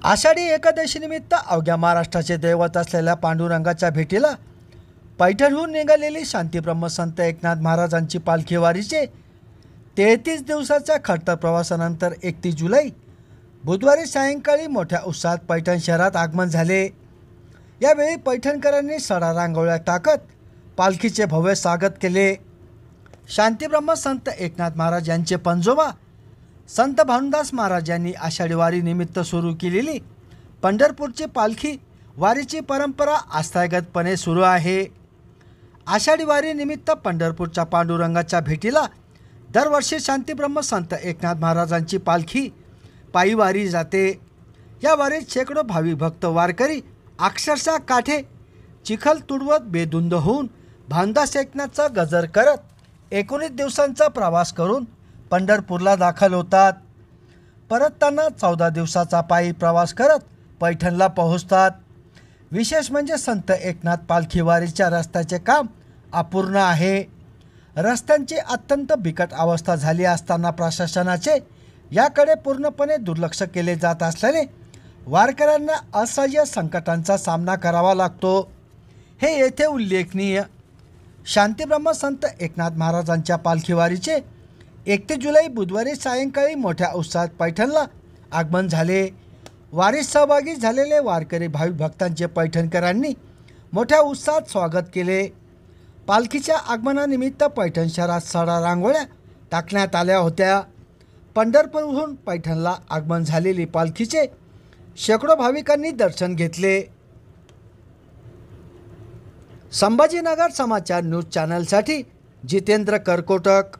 आषाढी एकादशीनिमित्त अवघ्या महाराष्ट्राचे दैवत असलेल्या पांडुरंगाच्या भेटीला पैठणहून निघालेली शांतीब्रह्म संत एकनाथ महाराजांची पालखी वारीचे 33 दिवसाच्या खडतर प्रवासानंतर 31 जुलै बुधवारी सायंकाळी मोठ्या उत्साहात पैठण शहरात आगमन झाले। यावेळी पैठणकरांनी सडा रांगोळ्या टाकत पालखीचे भव्य स्वागत केले। शांतीब्रह्म संत एकनाथ महाराज यांचे पंजोबा संत भानुदास महाराज यांनी आषाढी वारी निमित्त सुरू केलेली पंढरपूरची पालखी वारीची परंपरा आस्थागतपणे सुरू आहे। आषाढी वारी निमित्त पंढरपूरच्या पांडुरंगाच्या भेटीला दरवर्षी शांतीब्रह्म संत एकनाथ महाराजांची पालखी पायी वारी जाते। या वारीत शेकडो भाविक भक्त वारकरी अक्षरशः काठे चिखल तुडवत बेधुंद होऊन भानुदास एकनाथचा गजर करत 19 दिवसांचा प्रवास करून पंढरपूरला दाखल होतात। परतताना 14 दिवसाचा पायी प्रवास करत पैठणला पोहोचतात। विशेष म्हणजे संत एकनाथ पालखी वारीच्या रस्त्याचे काम अपूर्ण आहे। रस्त्यांची अत्यंत बिकट अवस्था झाली असताना प्रशासनाचे याकडे पूर्णपणे दुर्लक्ष केले जात असल्याने वारकऱ्यांना असह्य संकटांचा सामना करावा लागतो, हे येथे उल्लेखनीय। शांतीब्रह्म संत एकनाथ महाराजांच्या पालखी वारीचे 31 जुलै बुधवारी सायंकाळी मोठ्या उत्साहात पैठणला आगमन झाले। वारीत सहभागी झालेले वारकरी भाविक भक्तांचे पैठणकरांनी मोठ्या उत्साहात स्वागत केले। पालखीच्या आगमनानिमित्त पैठण शहरात सडा रांगोळ्या टाकण्यात आल्या होत्या। पंढरपूरहून पैठणला आगमन झालेली पालखीचे शेकडो भाविकांनी दर्शन घेतले। संभाजीनगर समाचार न्यूज चॅनलसाठी जितेंद्र करकोटक।